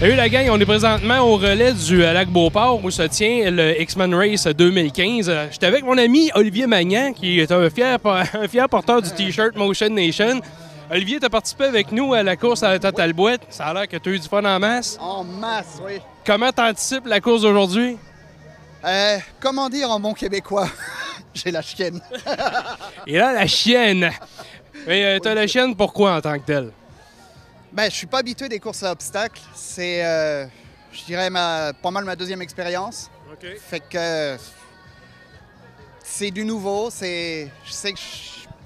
Salut la gang, on est présentement au relais du lac Beauport où se tient le X-Men Race 2015. J'étais avec mon ami Olivier Magnan qui est un fier porteur du T-shirt Motion Nation. Olivier, tu as participé avec nous à la course à la Total Boîte. Ça a l'air que tu as eu du fun en masse. En masse, oui. Comment t'anticipes la course d'aujourd'hui? Comment dire en bon québécois? J'ai la chienne. Et là, la chienne! Mais t'as la chienne pourquoi en tant que telle? Ben, je suis pas habitué des courses à obstacles. C'est, je dirais, pas mal ma deuxième expérience. OK. Fait que c'est du nouveau. Je sais que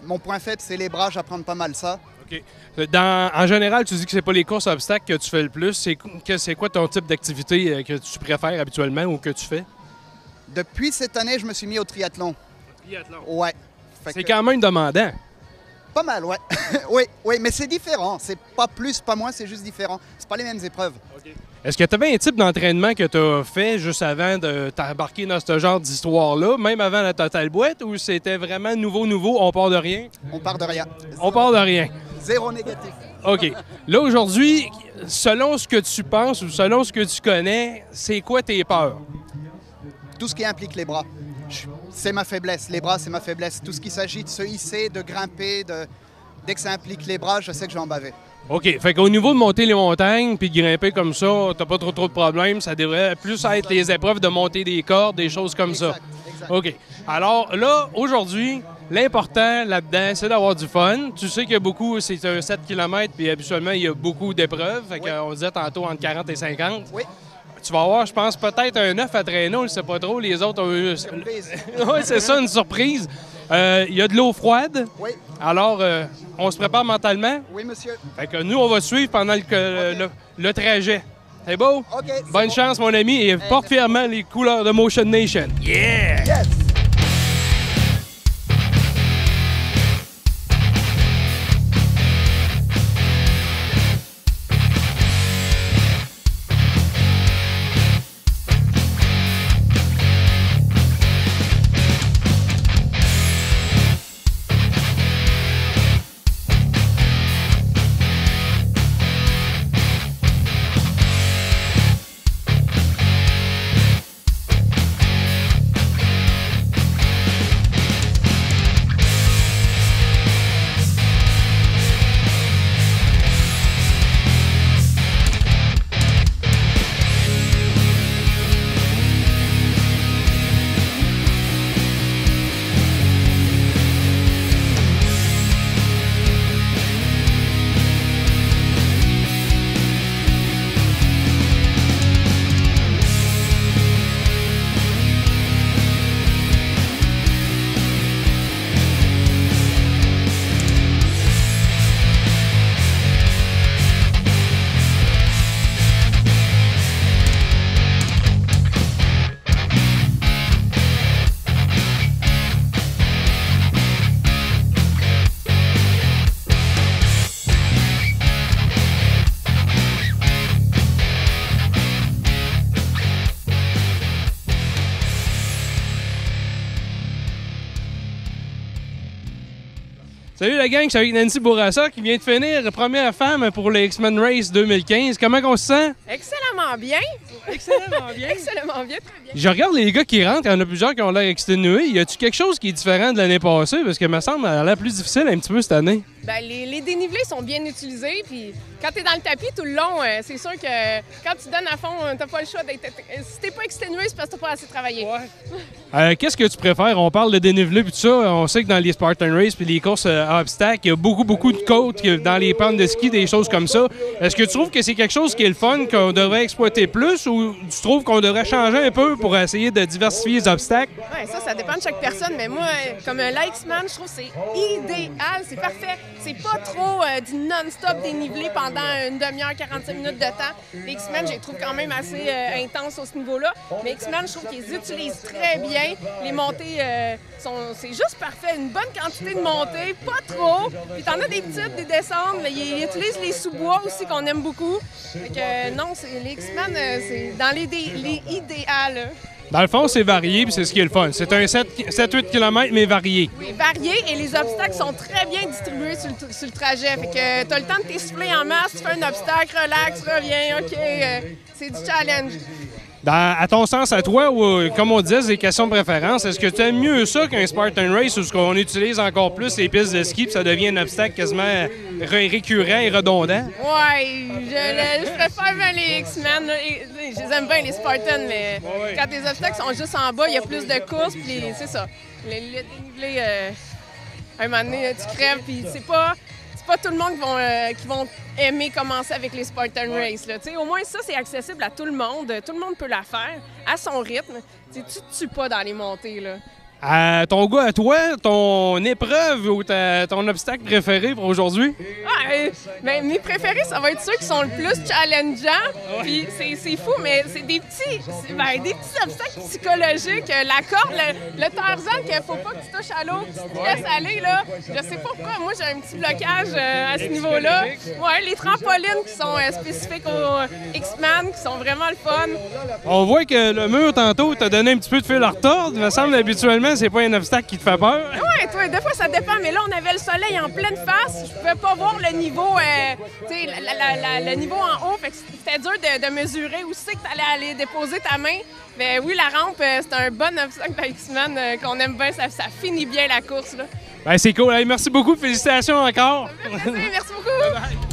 mon point faible, c'est les bras. J'apprends pas mal ça. OK. En général, tu dis que c'est pas les courses à obstacles que tu fais le plus. C'est quoi ton type d'activité que tu préfères habituellement ou que tu fais? Depuis cette année, je me suis mis au triathlon. Triathlon. Ouais. C'est quand même demandant. Pas mal, ouais. oui, mais c'est différent. C'est pas plus, pas moins, c'est juste différent. C'est pas les mêmes épreuves. Okay. Est-ce que tu avais un type d'entraînement que tu as fait juste avant de t'embarquer dans ce genre d'histoire-là, même avant la Total Boîte, ou c'était vraiment nouveau, on part de rien? On part de rien. On part de rien. Zéro négatif. OK. Là, aujourd'hui, selon ce que tu penses ou selon ce que tu connais, c'est quoi tes peurs? Tout ce qui implique les bras. C'est ma faiblesse. Les bras, c'est ma faiblesse. Tout ce qui s'agit de se hisser, de grimper, dès que ça implique les bras, je sais que je vais en baver. OK. Fait qu'au niveau de monter les montagnes puis de grimper comme ça, t'as pas trop de problèmes. Ça devrait plus être les épreuves de monter des cordes, des choses comme ça. Exact. OK. Alors là, aujourd'hui, l'important là-dedans, c'est d'avoir du fun. Tu sais qu'il y a beaucoup, c'est un 7 km, puis habituellement, il y a beaucoup d'épreuves. Fait qu'on disait tantôt entre 40 et 50. Oui. Tu vas avoir, je pense, peut-être un 9 à traîneau, je ne sais pas trop. Les autres ont eu... Surprise. Oui, c'est ça, une surprise. Il y a de l'eau froide. Oui. Alors, on se prépare mentalement. Oui, monsieur. Fait que nous, on va suivre pendant le trajet. C'est beau? OK. Bonne chance, mon ami, et porte fièrement les couleurs de Motion Nation. Yeah! Yes! Salut la gang, je suis avec Nancy Bourassa qui vient de finir première femme pour le X-Men Race 2015. Comment on se sent? Excellemment bien. Excellemment bien. Excellemment bien, très bien. Je regarde les gars qui rentrent, il y en a plusieurs qui ont l'air exténués. Y a-tu quelque chose qui est différent de l'année passée? Parce que me semble qu'elle a l'air plus difficile un petit peu cette année. Ben, les dénivelés sont bien utilisés, puis quand tu es dans le tapis tout le long, c'est sûr que quand tu donnes à fond, t'as pas le choix d'être... Si t'es pas exténué, c'est parce que t'as pas assez travaillé. Qu'est-ce que tu préfères? On parle de dénivelé puis tout ça. On sait que dans les Spartan Race puis les courses à obstacles, il y a beaucoup de côtes dans les pentes de ski, des choses comme ça. Est-ce que tu trouves que c'est quelque chose qui est le fun, qu'on devrait exploiter plus, ou tu trouves qu'on devrait changer un peu pour essayer de diversifier les obstacles? Ouais, ça dépend de chaque personne, mais moi, comme un X-Man, je trouve que c'est idéal, c'est parfait. C'est pas trop du non-stop dénivelé pendant une demi-heure, 45 minutes de temps. Les X-Men, je les trouve quand même assez intenses à ce niveau-là. Mais X-Men, je trouve qu'ils utilisent très bien. Les montées, c'est juste parfait. Une bonne quantité de montées, pas trop. Puis t'en as des petites, des descentes, mais ils utilisent les sous-bois aussi qu'on aime beaucoup. Fait que non, les X-Men, c'est dans les idéales. Dans le fond, c'est varié, puis c'est ce qui est le fun. C'est un 7-8 km, mais varié. Oui, varié, et les obstacles sont très bien distribués sur le trajet. Fait que t'as le temps de t'essouffler en masse, tu fais un obstacle, relax, reviens, OK, c'est du challenge. À ton sens, à toi, ou comme on disait, c'est des questions de préférence, est-ce que tu aimes mieux ça qu'un Spartan Race où on utilise encore plus les pistes de ski puis ça devient un obstacle quasiment récurrent et redondant? Ouais, je préfère bien les X-Men. Je les aime bien, les Spartans, mais quand les obstacles sont juste en bas, il y a plus de courses, puis c'est ça. Le dénivelé, à un moment donné, tu crèves, puis c'est pas tout le monde qui vont aimer commencer avec les Spartan Race. Là. Au moins, ça, c'est accessible à tout le monde. Tout le monde peut la faire à son rythme. Tu te tues pas dans les montées. Là. Ton goût à toi, ton épreuve ou ton obstacle préféré pour aujourd'hui? Mes préférés, ça va être ceux qui sont le plus challengeants. Puis c'est fou, mais c'est des petits obstacles psychologiques. La corde, le Tarzan, qu'il faut pas que tu touches à l'eau, que tu te laisses aller. Là. Je sais pas pourquoi. Moi, j'ai un petit blocage à ce niveau-là. Ouais, les trampolines qui sont spécifiques aux X-Men, qui sont vraiment le fun. On voit que le mur, tantôt, t'a donné un petit peu de fil à retordre. Il me semble habituellement, c'est pas un obstacle qui te fait peur. Oui, toi, des fois, ça dépend, mais là, on avait le soleil en pleine face. Je pouvais pas voir le niveau, le niveau en haut. Fait que c'était dur de mesurer où c'est que tu allais aller déposer ta main. Mais oui, la rampe, c'est un bon obstacle de X-Men qu'on aime bien. Ça finit bien la course. Là. Ben, c'est cool. Hey, merci beaucoup. Félicitations encore. Merci beaucoup. Bye bye.